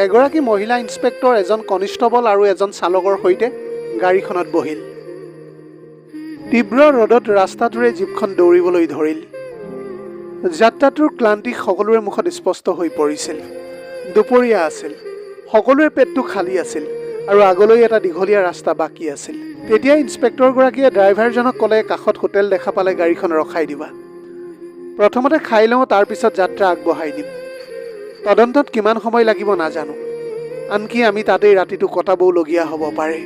এগৰাকী মহিলা ইন্সপেক্টৰ এজন কনিষ্টবল আৰু এজন চালকৰ সৈতে গাড়ীখনত বহিল। তীব্ৰ ৰ'দত ৰাস্তাটোৰে জীপখন দৌৰিবলৈ ধৰিল। যাত্ৰাটোৰ ক্লান্তি সকলোৰে মুখত স্পষ্ট হৈ পৰিছিল। দুপৰীয়া আছিল, সকলোৰে পেটটো খালী আছিল আৰু আগলৈ এটা দীঘলীয়া ৰাস্তা বাকী আছিল। তেতিয়া ইন্সপেক্টৰগৰাকীয়ে ড্ৰাইভাৰজনক ক'লে, কাষত হোটেল দেখা পালে গাড়ীখন ৰখাই দিবা। প্ৰথমতে খাই লওঁ, তাৰপিছত যাত্ৰা আগবঢ়াই দিম। তদন্তত কিমান সময় লাগিব নাজানো, আনকি আমি তাতেই ৰাতিটো কটাবওলগীয়া হ'ব পাৰে।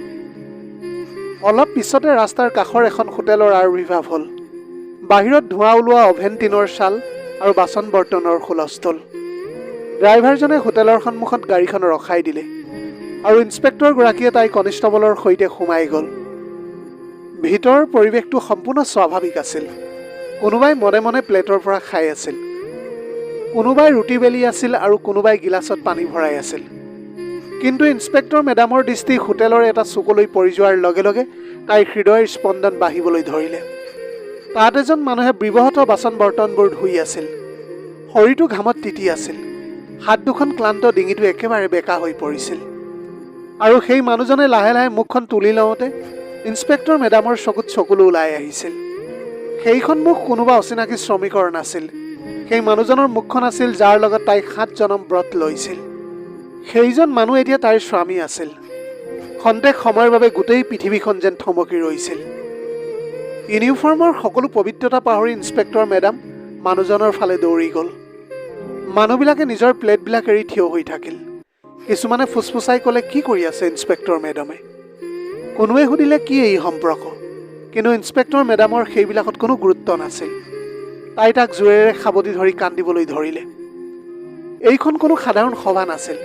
অলপ পিছতে ৰাস্তাৰ কাষৰ এখন হোটেলৰ আৱিৰ্ভাৱ হ'ল। বাহিৰত ধোঁৱা ওলোৱা অভেন টিনৰ ছাল আৰু বাচন বৰ্তনৰ হুলস্থুল। ড্ৰাইভাৰজনে হোটেলৰ সন্মুখত গাড়ীখন ৰখাই দিলে আৰু ইন্সপেক্টৰগৰাকীয়ে তাই কনিষ্টবলৰ সৈতে সোমাই গ'ল। ভিতৰৰ পৰিৱেশটো সম্পূৰ্ণ স্বাভাৱিক আছিল। কোনোবাই মনে মনে প্লেটৰ পৰা খাই আছিল, কোনোবাই ৰুটি বেলি আছিল আৰু কোনোবাই গিলাচত পানী ভৰাই আছিল। কিন্তু ইন্সপেক্টৰ মেডামৰ দৃষ্টি হোটেলৰ এটা চুকলৈ পৰি যোৱাৰ লগে লগে তাইৰ হৃদয়ৰ স্পন্দন বাঢ়িবলৈ ধৰিলে। তাত এজন মানুহে বৃহৎ বাচন বৰ্তনবোৰ ধুই আছিল। শৰীৰটো ঘামত তিতি আছিল, হাত দুখন ক্লান্ত, ডিঙিটো একেবাৰে বেকা হৈ পৰিছিল। আৰু সেই মানুহজনে লাহে লাহে মুখখন তুলি লওঁতে ইন্সপেক্টৰ মেডামৰ চকুত চকুলো ওলাই আহিছিল। সেইখন মুখ কোনোবা অচিনাকি শ্ৰমিকৰ নাছিল। সেই মানুহজনৰ মুখখন আছিল যাৰ লগত তাই 7 জনম ব্ৰত লৈছিল। সেইজন মানুহ এতিয়া তাইৰ স্বামী আছিল। খন্তেক সময়ৰ বাবে গোটেই পৃথিৱীখন যেন থমকি ৰৈছিল। ইউনিফৰ্মৰ সকলো পবিত্ৰতা পাহৰি ইন্সপেক্টৰ মেডাম মানুহজনৰ ফালে দৌৰি গ'ল। মানুহবিলাকে নিজৰ প্লেটবিলাক এৰি থিয় হৈ থাকিল। কিছুমানে ফুচফুচাই ক'লে, কি কৰি আছে ইন্সপেক্টৰ মেডামে? কোনোৱে সুধিলে, কি এই সম্পৰ্ক? কিন্তু ইন্সপেক্টৰ মেডামৰ সেইবিলাকত কোনো গুৰুত্ব নাছিল। তাই তাক জোৰেৰে সাবটি ধৰি কান্দিবলৈ ধৰিলে। এইখন কোনো সাধাৰণ সভা নাছিল।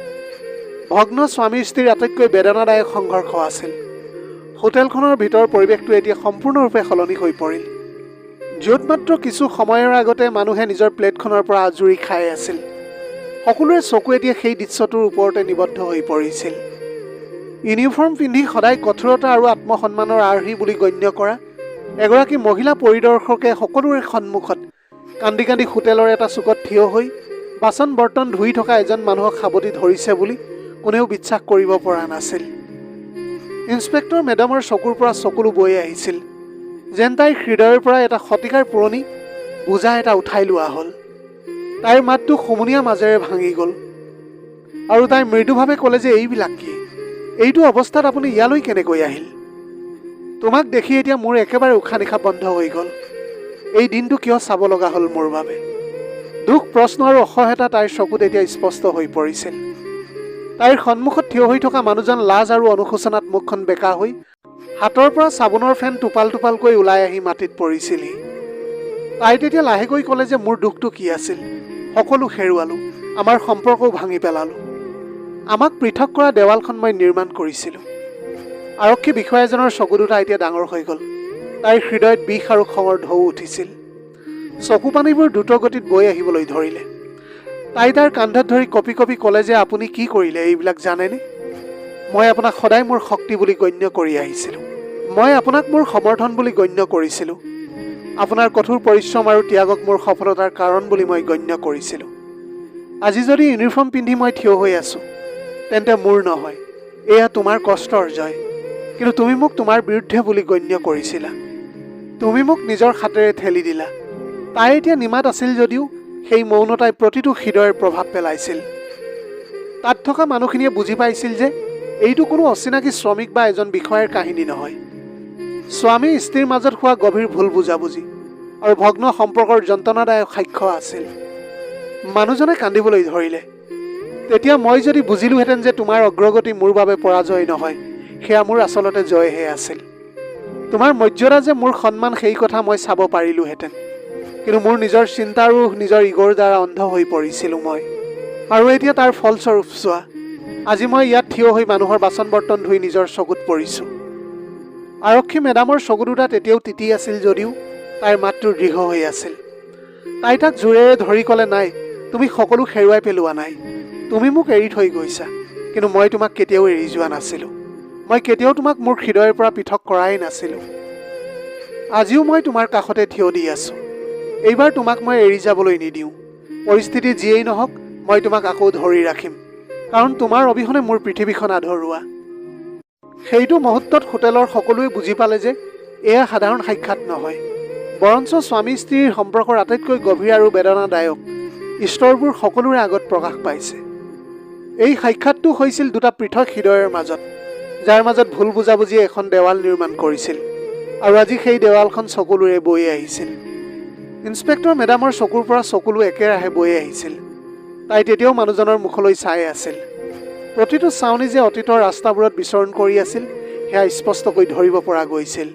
ভগ্ন স্বামী স্ত্ৰীৰ আটাইতকৈ বেদনাদায়ক সংঘৰ্ষ আছিল। হোটেলখনৰ ভিতৰৰ পৰিৱেশটো এতিয়া সম্পূৰ্ণৰূপে সলনি হৈ পৰিল। য'ত মাত্ৰ কিছু সময়ৰ আগতে মানুহে নিজৰ প্লেটখনৰ পৰা আজুৰি খাই আছিল, সকলোৰে চকু এতিয়া সেই দৃশ্যটোৰ ওপৰতে নিবদ্ধ হৈ পৰিছিল। ইউনিফৰ্ম পিন্ধি সদায় কঠোৰতা আৰু আত্মসন্মানৰ আৰ্হি বুলি গণ্য কৰা এগৰাকী মহিলা পৰিদৰ্শকে সকলোৰে সন্মুখত কান্দি কান্দি হোটেলৰ এটা চুকত থিয় হৈ বাচন বৰ্তন ধুই থকা এজন মানুহক সাবটি ধৰিছে বুলি কোনেও বিশ্বাস কৰিব পৰা নাছিল। ইন্সপেক্টৰ মেডামৰ চকুৰ পৰা চকুলো বৈ আহিছিল, যেন তাইৰ হৃদয়ৰ পৰা এটা শতিকাৰ পুৰণি বোজা এটা উঠাই লোৱা হ'ল। তাইৰ মাতটো সমনীয়া মাজেৰে ভাঙি গ'ল আৰু তাই মৃদুভাৱে ক'লে যে, এইবিলাক কি? এইটো অৱস্থাত আপুনি ইয়ালৈ কেনেকৈ আহিল? তোমাক দেখি এতিয়া মোৰ একেবাৰে উশাহ নিশাহ বন্ধ হৈ গ'ল। এই দিনটো কিয় চাব লগা হ'ল মোৰ বাবে? দুখ, প্ৰশ্ন আৰু অসহায়তা তাইৰ চকুত এতিয়া স্পষ্ট হৈ পৰিছিল। তাইৰ সন্মুখত থিয় হৈ থকা মানুহজন লাজ আৰু অনুশোচনাত মুখখন বেকা হৈ হাতৰ পৰা চাবোনৰ ফেন টোপাল টোপালকৈ ওলাই আহি মাটিত পৰিছিলহি। তাই তেতিয়া লাহেকৈ ক'লে যে, মোৰ দুখটো কি আছিল? সকলো হেৰুৱালোঁ, আমাৰ সম্পৰ্কও ভাঙি পেলালোঁ। আমাক পৃথক কৰা দেৱালখন মই নিৰ্মাণ কৰিছিলোঁ। আৰক্ষী বিষয়া এজনৰ চকু দুটা এতিয়া ডাঙৰ হৈ গ'ল। তাইৰ হৃদয়ত বিষ আৰু খঙৰ ঢৌ উঠিছিল। চকু পানীবোৰ দ্ৰুতগতিত বৈ আহিবলৈ ধৰিলে। তাই তাৰ কান্ধত ধৰি কঁপি কঁপি ক'লে যে, আপুনি কি কৰিলে এইবিলাক জানেনে? মই আপোনাক সদায় মোৰ শক্তি বুলি গণ্য কৰি আহিছিলোঁ। মই আপোনাক মোৰ সমৰ্থন বুলি গণ্য কৰিছিলোঁ। আপোনাৰ কঠোৰ পৰিশ্ৰম আৰু ত্যাগক মোৰ সফলতাৰ কাৰণ বুলি মই গণ্য কৰিছিলোঁ। আজি যদি ইউনিফৰ্ম পিন্ধি মই থিয় হৈ আছোঁ, তেন্তে মোৰ নহয়, এয়া তোমাৰ কষ্টৰ জয়। কিন্তু তুমি মোক তোমাৰ বিৰুদ্ধে বুলি গণ্য কৰিছিলা। তুমি মোক নিজৰ হাতেৰে ঠেলি দিলা। তাই এতিয়া নিমাত আছিল যদিও সেই মৌনতাই প্ৰতিটো হৃদয়ৰ প্ৰভাৱ পেলাইছিল। তাত থকা মানুহখিনিয়ে বুজি পাইছিল যে এইটো কোনো অচিনাকি শ্ৰমিক বা এজন বিষয়াৰ কাহিনী নহয়। স্বামী স্ত্ৰীৰ মাজত হোৱা গভীৰ ভুল বুজাবুজি আৰু ভগ্ন সম্পৰ্কৰ যন্ত্ৰণাদায়ক সাক্ষ্য আছিল। মানুহজনে কান্দিবলৈ ধৰিলে। তেতিয়া মই যদি বুজিলোহেঁতেন যে তোমাৰ অগ্ৰগতি মোৰ বাবে পৰাজয় নহয়, সেয়া মোৰ আচলতে জয়হে আছিল। তোমাৰ মৰ্যাদা যে মোৰ সন্মান, সেই কথা মই চাব পাৰিলোহেঁতেন। কিন্তু মোৰ নিজৰ চিন্তা আৰু নিজৰ ইগৰ দ্বাৰা অন্ধ হৈ পৰিছিলোঁ মই। আৰু এতিয়া তাৰ ফলস্বৰূপ চোৱা, আজি মই ইয়াত থিয় হৈ মানুহৰ বাচন বৰ্তন ধুই নিজৰ চকুত পৰিছোঁ। আৰক্ষী মেডামৰ চকু দুটা তেতিয়াও তিতি আছিল যদিও তাইৰ মাতটো দৃঢ় হৈ আছিল। তাই তাক জোৰেৰে ধৰি ক'লে, নাই, তুমি সকলো হেৰুৱাই পেলোৱা নাই। তুমি মোক এৰি থৈ গৈছা, কিন্তু মই তোমাক কেতিয়াও এৰি যোৱা নাছিলোঁ। মই কেতিয়াও তোমাক মোৰ হৃদয়ৰ পৰা পৃথক কৰাই নাছিলোঁ। আজিও মই তোমাৰ কাষতে থিয় দি আছোঁ। এইবাৰ তোমাক মই এৰি যাবলৈ নিদিওঁ। পৰিস্থিতি যিয়েই নহওক, মই তোমাক আকৌ ধৰি ৰাখিম, কাৰণ তোমাৰ অবিহনে মোৰ পৃথিৱীখন আধৰুৱা। সেইটো মুহূৰ্তত হোটেলৰ সকলোৱে বুজি পালে যে এয়া সাধাৰণ সাক্ষাৎ নহয়, বৰঞ্চ স্বামী স্ত্ৰীৰ সম্পৰ্কৰ আটাইতকৈ গভীৰ আৰু বেদনাদায়ক স্তৰবোৰ সকলোৰে আগত প্ৰকাশ পাইছে। এই সাক্ষাৎটো হৈছিল দুটা পৃথক হৃদয়ৰ মাজত, যাৰ মাজত ভুল বুজাবুজিয়ে এখন দেৱাল নিৰ্মাণ কৰিছিল, আৰু আজি সেই দেৱালখন চকুলোৰে বৈ আহিছিল। ইন্সপেক্টৰ মেডামৰ চকুৰ পৰা চকুলো একেৰাহে বৈ আহিছিল। তাই তেতিয়াও মানুহজনৰ মুখলৈ চাই আছিল। প্ৰতিটো চাউনি যে অতীতৰ ৰাস্তাবোৰত বিচৰণ কৰি আছিল সেয়া স্পষ্টকৈ ধৰিব পৰা গৈছিল।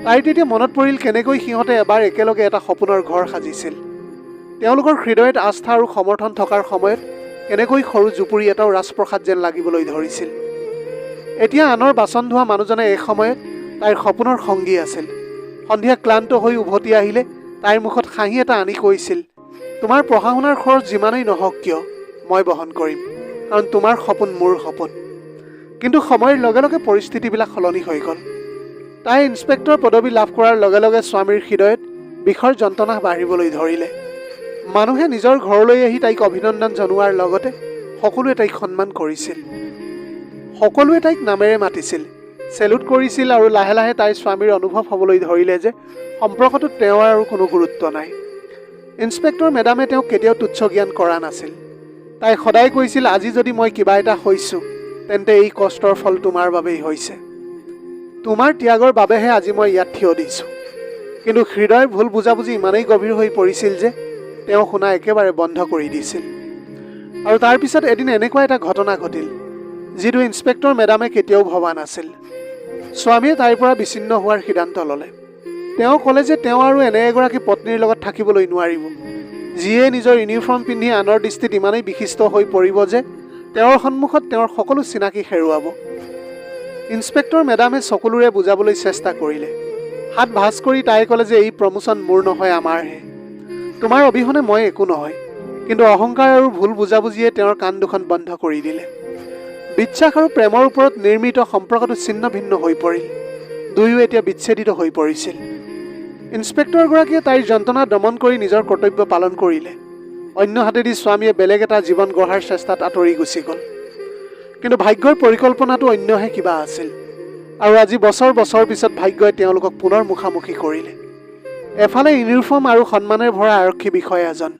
তাইৰ তেতিয়া মনত পৰিল কেনেকৈ সিহঁতে এবাৰ একেলগে এটা সপোনৰ ঘৰ সাজিছিল। তেওঁলোকৰ হৃদয়ত আস্থা আৰু সমৰ্থন থকাৰ সময়ত কেনেকৈ সৰু জুপুৰি এটাও ৰাজপ্ৰসাদ যেন লাগিবলৈ ধৰিছিল। এতিয়া আনৰ বাচন ধোৱা মানুহজনে এই সময়ত তাইৰ সপোনৰ সংগী আছিল। সন্ধিয়া ক্লান্ত হৈ উভতি আহিলে তাইৰ মুখত হাঁহি এটা আনি কৈছিল, তোমাৰ পঢ়া শুনাৰ খৰচ যিমানেই নহওক কিয় মই বহন কৰিম, কাৰণ তোমাৰ সপোন মোৰ সপোন। কিন্তু সময়ৰ লগে লগে পৰিস্থিতিবিলাক সলনি হৈ গ'ল। তাই ইন্সপেক্টৰ পদবী লাভ কৰাৰ লগে লগে স্বামীৰ হৃদয়ত বিষৰ যন্ত্ৰণা বাঢ়িবলৈ ধৰিলে। মানুহে নিজৰ ঘৰলৈ আহি তাইক অভিনন্দন জনোৱাৰ লগতে সকলোৱে তাইক সন্মান কৰিছিল। সকলোৱে তাইক নামেৰে মাতিছিল, চেলুট কৰিছিল, আৰু লাহে লাহে তাইৰ স্বামীৰ অনুভৱ হ'বলৈ ধৰিলে যে সম্পৰ্কটোত তেওঁৰ আৰু কোনো গুৰুত্ব নাই। ইন্সপেক্টৰ মেডামে তেওঁক কেতিয়াও তুচ্ছ জ্ঞান কৰা নাছিল। তাই সদায় কৈছিল, আজি যদি মই কিবা এটা হৈছোঁ তেন্তে এই কষ্টৰ ফল তোমাৰ বাবেই হৈছে। তোমাৰ ত্যাগৰ বাবেহে আজি মই ইয়াত থিয় দিছোঁ। কিন্তু হৃদয়ৰ ভুল বুজাবুজি ইমানেই গভীৰ হৈ পৰিছিল যে তেওঁ শুনা একেবাৰে বন্ধ কৰি দিছিল। আৰু তাৰ পিছত এদিন এনেকুৱা এটা ঘটনা ঘটিল যিটো ইন্সপেক্টৰ মেডামে কেতিয়াও ভবা নাছিল। স্বামীয়ে তাইৰ পৰা বিচ্ছিন্ন হোৱাৰ সিদ্ধান্ত ল'লে। তেওঁ ক'লে যে তেওঁ আৰু এনে এগৰাকী পত্নীৰ লগত থাকিবলৈ নোৱাৰিব, যিয়ে নিজৰ ইউনিফৰ্ম পিন্ধি আনৰ দৃষ্টিত ইমানেই বিশিষ্ট হৈ পৰিব যে তেওঁৰ সন্মুখত তেওঁৰ সকলো চিনাকি হেৰুৱাব। ইন্সপেক্টৰ মেডামে সকলোৰে বুজাবলৈ চেষ্টা কৰিলে। হাত ভাঁজ কৰি তাই ক'লে যে এই প্ৰমোচন মোৰ নহয়, আমাৰহে। তোমাৰ অবিহনে মই একো নহয়। কিন্তু অহংকাৰ আৰু ভুল বুজাবুজিয়ে তেওঁৰ কাণ দুখন বন্ধ কৰি দিলে। বিশ্বাস আৰু প্ৰেমৰ ওপৰত নিৰ্মিত সম্পৰ্কটো ছিন্ন ভিন্ন হৈ পৰিল। দুয়ো এতিয়া বিচ্ছেদিত হৈ পৰিছিল। ইন্সপেক্টৰগৰাকীয়ে তাইৰ যন্ত্ৰণা দমন কৰি নিজৰ কৰ্তব্য পালন কৰিলে। অন্য হাতেদি স্বামীয়ে বেলেগ এটা জীৱন গঢ়াৰ চেষ্টাত আঁতৰি গুচি গ'ল। কিন্তু ভাগ্যৰ পৰিকল্পনাটো অন্যহে কিবা আছিল, আৰু আজি বছৰ বছৰ পিছত ভাগ্যই তেওঁলোকক পুনৰ মুখামুখি কৰিলে। এফালে ইউনিফৰ্ম আৰু সন্মানেৰে ভৰা আৰক্ষী বিষয়াজন,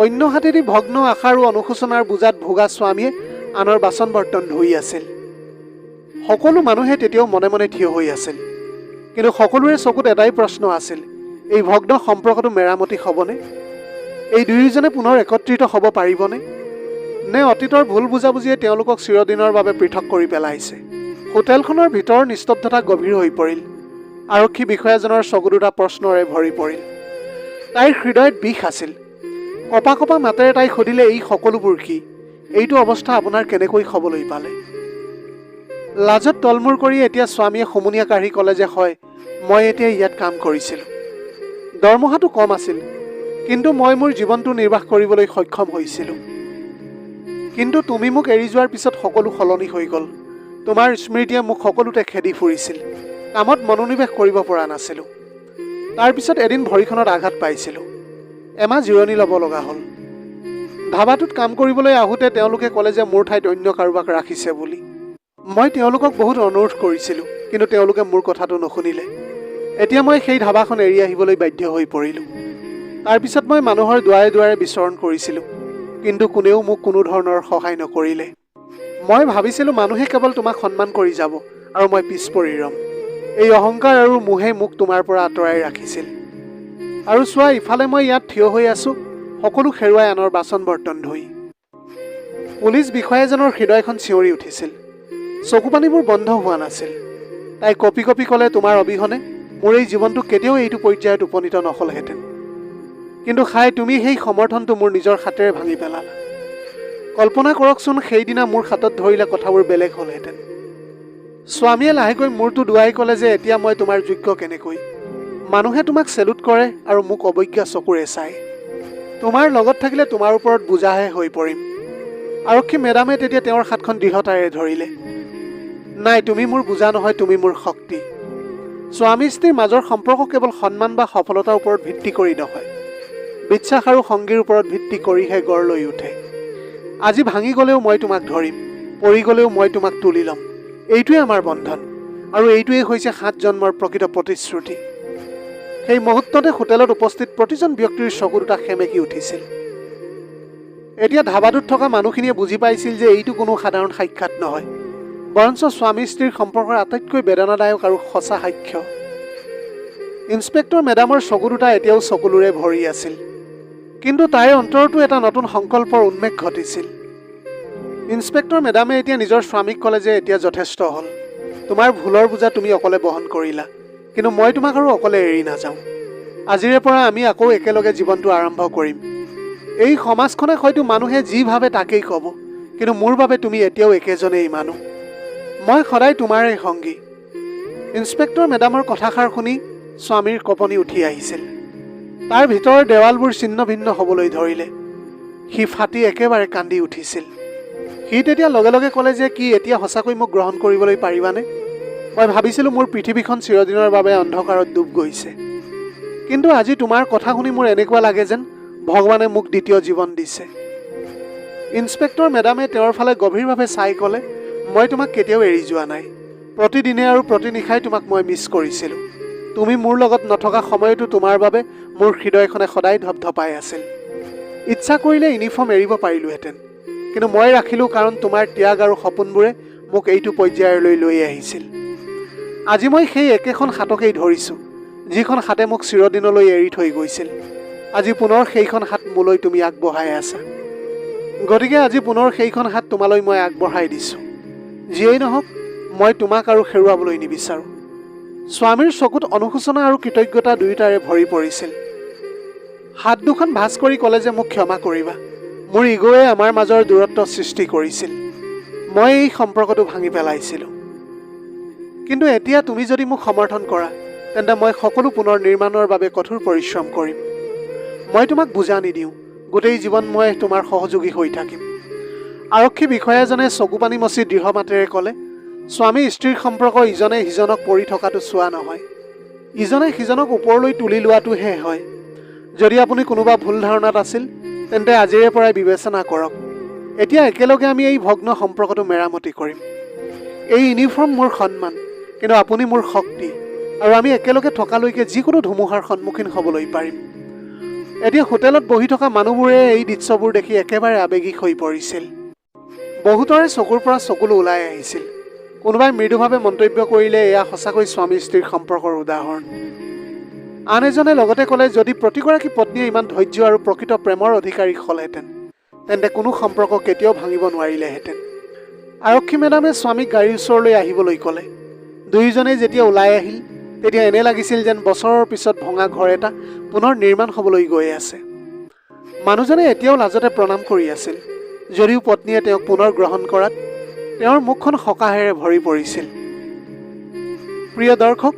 অন্য হাতেদি ভগ্ন আশা আৰু অনুশোচনাৰ বোজাত ভোগা স্বামীয়ে আনৰ বাচন বৰ্তন ধুই আছিল। সকলো মানুহে তেতিয়াও মনে মনে থিয় হৈ আছিল। কিন্তু সকলোৰে চকুত এটাই প্ৰশ্ন আছিল, এই ভগ্ন সম্পৰ্কটো মেৰামতি হ'বনে? এই দুয়োজনে পুনৰ একত্ৰিত হ'ব পাৰিবনে? নে অতীতৰ ভুল বুজাবুজিয়ে তেওঁলোকক চিৰদিনৰ বাবে পৃথক কৰি পেলাইছে? হোটেলখনৰ ভিতৰৰ নিস্তব্ধতা গভীৰ হৈ পৰিল। আৰক্ষী বিষয়াজনৰ চকু দুটা প্ৰশ্নৰে ভৰি পৰিল। তাইৰ হৃদয়ত বিষ আছিল। কপা কপা মাতেৰে তাই সুধিলে, এই সকলোবোৰ কি? এইটো অৱস্থা আপোনাৰ কেনেকৈ হ'বলৈ পালে? লাজত তলমূৰ কৰি এতিয়া স্বামীয়ে সমনীয়া কাঢ়ি ক'লে যে হয়, মই এতিয়া ইয়াত কাম কৰিছিলোঁ। দৰমহাটো কম আছিল, কিন্তু মই মোৰ জীৱনটো নিৰ্বাহ কৰিবলৈ সক্ষম হৈছিলোঁ। কিন্তু তুমি মোক এৰি যোৱাৰ পিছত সকলো সলনি হৈ গ'ল। তোমাৰ স্মৃতিয়ে মোক সকলোতে খেদি ফুৰিছিল। কামত মনোনিৱেশ কৰিব পৰা নাছিলোঁ। তাৰপিছত এদিন ভৰিখনত আঘাত পাইছিলোঁ। এমাহ জিৰণি ল'ব লগা হ'ল। ধাবাটোত কাম কৰিবলৈ আহোঁতে তেওঁলোকে ক'লে যে মোৰ ঠাইত অন্য কাৰোবাক ৰাখিছে বুলি। মই তেওঁলোকক বহুত অনুৰোধ কৰিছিলোঁ, কিন্তু তেওঁলোকে মোৰ কথাটো নুশুনিলে। এতিয়া মই সেই ধাবাখন এৰি আহিবলৈ বাধ্য হৈ পৰিলোঁ। তাৰপিছত মই মানুহৰ দুৱাৰে দুৱাৰে বিচৰণ কৰিছিলোঁ, কিন্তু কোনেও মোক কোনো ধৰণৰ সহায় নকৰিলে। মই ভাবিছিলোঁ মানুহে কেৱল তোমাক সন্মান কৰি যাব আৰু মই পিছ পৰি ৰ'ম। এই অহংকাৰ আৰু মোহে মোক তোমাৰ পৰা আঁতৰাই ৰাখিছিল। আৰু চোৱা, ইফালে মই ইয়াত থিয় হৈ আছোঁ, সকলো হেৰুৱাই আনৰ বাচন বৰ্তন ধুই। পুলিচ বিষয়াজনৰ হৃদয়খন চিঞৰি উঠিছিল। চকুপানীবোৰ বন্ধ হোৱা নাছিল। তাই কঁপি কঁপি ক'লে, তোমাৰ অবিহনে মোৰ এই জীৱনটো কেতিয়াও এইটো পৰ্যায়ত উপনীত নহ'লহেঁতেন। কিন্তু তুমি সেই সমৰ্থনটো মোৰ নিজৰ হাতেৰে ভাঙি পেলালা। কল্পনা কৰকচোন, সেইদিনা মোৰ হাতত ধৰিলে কথাবোৰ বেলেগ হ'লহেঁতেন। স্বামীয়ে লাহেকৈ মূৰটো দুৱাই ক'লে যে এতিয়া মই তোমাৰ যোগ্য কেনেকৈ? মানুহে তোমাক চেলুট কৰে আৰু মোক অৱজ্ঞা চকুৰে চায়। তোমাৰ লগত থাকিলে তোমাৰ ওপৰত বোজাহে হৈ পৰিম। আৰক্ষী মেডামে তেতিয়া তেওঁৰ হাতখন দৃঢ়তাৰে ধৰিলে। নাই, তুমি মোৰ বোজা নহয়, তুমি মোৰ শক্তি। স্বামী স্ত্ৰীৰ মাজৰ সম্পৰ্ক কেৱল সন্মান বা সফলতাৰ ওপৰত ভিত্তি কৰি নহয়, বিশ্বাস আৰু সংগীৰ ওপৰত ভিত্তি কৰিহে গঢ় লৈ উঠে। আজি ভাঙি গ'লেও মই তোমাক ধৰিম, পৰি গ'লেও মই তোমাক তুলি ল'ম। এইটোৱে আমাৰ বন্ধন, আৰু এইটোৱেই হৈছে 7 জন্মৰ প্ৰকৃত প্ৰতিশ্ৰুতি। সেই মুহূৰ্ততে হোটেলত উপস্থিত প্ৰতিজন ব্যক্তিৰ চকু দুটা সেমেকি উঠিছিল। এতিয়া ধাবাটোত থকা মানুহখিনিয়ে বুজি পাইছিল যে এইটো কোনো সাধাৰণ সাক্ষাৎ নহয়, বৰঞ্চ স্বামী স্ত্ৰীৰ সম্পৰ্কৰ আটাইতকৈ বেদনাদায়ক আৰু সঁচা সাক্ষ্য। ইন্সপেক্টৰ মেডামৰ চকু দুটা এতিয়াও চকুলোৰে ভৰি আছিল, কিন্তু তাইৰ অন্তৰতো এটা নতুন সংকল্পৰ উন্মেষ ঘটিছিল। ইন্সপেক্টৰ মেডামে এতিয়া নিজৰ স্বামীক ক'লে যে এতিয়া যথেষ্ট হ'ল। তোমাৰ ভুলৰ বোজা তুমি অকলে বহন কৰিলা, কিন্তু মই তোমাক আৰু অকলে এৰি নাযাওঁ। আজিৰে পৰা আমি আকৌ একেলগে জীৱনটো আৰম্ভ কৰিম। এই সমাজখনে হয়তো মানুহে যি ভাবে তাকেই ক'ব, কিন্তু মোৰ বাবে তুমি এতিয়াও একেজনেই মানুহ। মই সদায় তোমাৰেই সংগী। ইন্সপেক্টৰ মেডামৰ কথাষাৰ শুনি স্বামীৰ কঁপনি উঠি আহিছিল। তাৰ ভিতৰৰ দেৱালবোৰ ছিন্ন ভিন্ন হ'বলৈ ধৰিলে। সি ফাটি একেবাৰে কান্দি উঠিছিল। সি তেতিয়া লগে লগে ক'লে যে কি এতিয়া সঁচাকৈ মোক গ্ৰহণ কৰিবলৈ পাৰিবানে? মই ভাবিছিলোঁ মোৰ পৃথিৱীখন চিৰদিনৰ বাবে অন্ধকাৰত ডুব গৈছে, কিন্তু আজি তোমাৰ কথা শুনি মোৰ এনেকুৱা লাগে যেন ভগৱানে মোক দ্বিতীয় জীৱন দিছে। ইন্সপেক্টৰ মেডামে তেওঁৰ ফালে গভীৰভাৱে চাই ক'লে, মই তোমাক কেতিয়াও এৰি যোৱা নাই। প্ৰতিদিনে আৰু প্ৰতি নিশাই তোমাক মই মিছ কৰিছিলোঁ। তুমি মোৰ লগত নথকা সময়তো তোমাৰ বাবে মোৰ হৃদয়খনে সদায় ধপধপাই আছিল। ইচ্ছা কৰিলে ইউনিফৰ্ম এৰিব পাৰিলোহেঁতেন, কিন্তু মই ৰাখিলোঁ কাৰণ তোমাৰ ত্যাগ আৰু সপোনবোৰে মোক এইটো পৰ্যায়লৈ লৈ আহিছিল। আজি মই সেই একেখন হাতকেই ধৰিছোঁ, যিখন হাতে মোক চিৰদিনলৈ এৰি থৈ গৈছিল। আজি পুনৰ সেইখন হাত মোলৈ তুমি আগবঢ়াই আছা। গতিকে আজি পুনৰ সেইখন হাত তোমালৈ মই আগবঢ়াই দিছোঁ। যিয়েই নহওক, মই তোমাক আৰু হেৰুৱাবলৈ নিবিচাৰোঁ। স্বামীৰ চকুত অনুশোচনা আৰু কৃতজ্ঞতা দুয়োটাৰে ভৰি পৰিছিল। হাত দুখন ভাঁজ কৰি ক'লে যে মোক ক্ষমা কৰিবা। মোৰ ইগোৱে আমাৰ মাজৰ দূৰত্ব সৃষ্টি কৰিছিল। মই এই সম্পৰ্কটো ভাঙি পেলাইছিলোঁ। কিন্তু এতিয়া তুমি যদি মোক সমৰ্থন কৰা, তেন্তে মই সকলো পুনৰ নিৰ্মাণৰ বাবে কঠোৰ পৰিশ্ৰম কৰিম। মই তোমাক বুজা নিদিওঁ, গোটেই জীৱন মই তোমাৰ সহযোগী হৈ থাকিম। আৰক্ষী বিষয়াজনে চকুপানী মচি দৃঢ় মাতেৰে ক'লে, স্বামী স্ত্ৰীৰ সম্পৰ্ক ইজনে সিজনক পৰি থকাটো চোৱা নহয়, ইজনে সিজনক ওপৰলৈ তুলি লোৱাটোহে হয়। যদি আপুনি কোনোবা ভুল ধাৰণাত আছিল, তেন্তে আজিৰে পৰাই বিবেচনা কৰক। এতিয়া একেলগে আমি এই ভগ্ন সম্পৰ্কটো মেৰামতি কৰিম। এই ইউনিফৰ্ম মোৰ সন্মান, কিন্তু আপুনি মোৰ শক্তি, আৰু আমি একেলগে থকালৈকে যিকোনো ধুমুহাৰ সন্মুখীন হ'বলৈ পাৰিম। এতিয়া হোটেলত বহি থকা মানুহবোৰে এই দৃশ্যবোৰ দেখি একেবাৰে আৱেগিক হৈ পৰিছিল। বহুতৰে চকুৰ পৰা চকুলো ওলাই আহিছিল। কোনোবাই মৃদুভাৱে মন্তব্য কৰিলে, এয়া সঁচাকৈ স্বামী স্ত্ৰীৰ সম্পৰ্কৰ উদাহৰণ। আন এজনে লগতে ক'লে, যদি প্ৰতিগৰাকী পত্নীয়ে ইমান ধৈৰ্য আৰু প্ৰকৃত প্ৰেমৰ অধিকাৰী হ'লহেঁতেন, তেন্তে কোনো সম্পৰ্ক কেতিয়াও ভাঙিব নোৱাৰিলেহেঁতেন। আৰক্ষী মেডামে স্বামীক গাড়ীৰ ওচৰলৈ আহিবলৈ ক'লে। দুয়োজনে যেতিয়া ওলাই আহিল, তেতিয়া এনে লাগিছিল যেন বছৰৰ পিছত ভঙা ঘৰ এটা পুনৰ নিৰ্মাণ হ'বলৈ গৈ আছে। মানুহজনে এতিয়াও লাজতে প্ৰণাম কৰি আছিল, যদিও পত্নীয়ে তেওঁক পুনৰ গ্ৰহণ কৰাত তেওঁৰ মুখখন সকাহেৰে ভৰি পৰিছিল। প্ৰিয় দৰ্শক,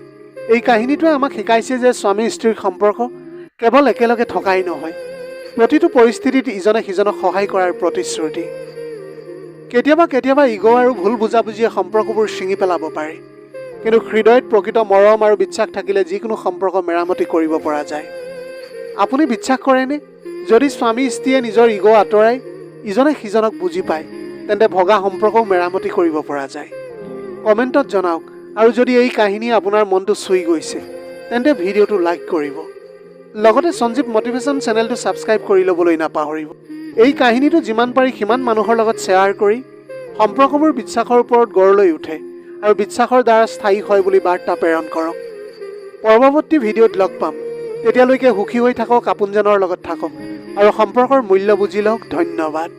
এই কাহিনীটোৱে আমাক শিকাইছে যে স্বামী স্ত্ৰীৰ সম্পৰ্ক কেৱল একেলগে থকাই নহয়, প্ৰতিটো পৰিস্থিতিত ইজনে সিজনক সহায় কৰাৰ প্ৰতিশ্ৰুতি। কেতিয়াবা ইগ' আৰু ভুল বুজাবুজিয়ে সম্পৰ্কবোৰ ছিঙি পেলাব পাৰে, কিন্তু হৃদয়ত প্ৰকৃত মৰম আৰু বিশ্বাস থাকিলে যিকোনো সম্পৰ্ক মেৰামতি কৰিব পৰা যায়। আপুনি বিশ্বাস কৰেনে? যদি স্বামী স্ত্ৰীয়ে নিজৰ ইগ' আঁতৰাই ইজনে সিজনক বুজি পায়, তেন্তে ভগা সম্পৰ্কও মেৰামতি কৰিব পৰা যায়। কমেণ্টত জনাওক, আৰু যদি এই কাহিনীয়ে আপোনাৰ মনটো চুই গৈছে, তেন্তে ভিডিঅ'টো লাইক কৰিব। লগতে সঞ্জীৱ মটিভেশ্যন চেনেলটো ছাবস্ক্ৰাইব কৰি ল'বলৈ নাপাহৰিব। এই কাহিনীটো যিমান পাৰি সিমান মানুহৰ লগত শ্বেয়াৰ কৰি সম্পৰ্কবোৰ বিশ্বাসৰ ওপৰত গঢ় লৈ উঠে আৰু বিশ্বাসৰ দ্বাৰা স্থায়ী হয় বুলি বাৰ্তা প্ৰেৰণ কৰক। পৰৱৰ্তী ভিডিঅ'ত লগ পাম। তেতিয়ালৈকে সুখী হৈ থাকক, আপোনজনৰ লগত থাকক আৰু সম্পৰ্কৰ মূল্য বুজি লওক। ধন্যবাদ।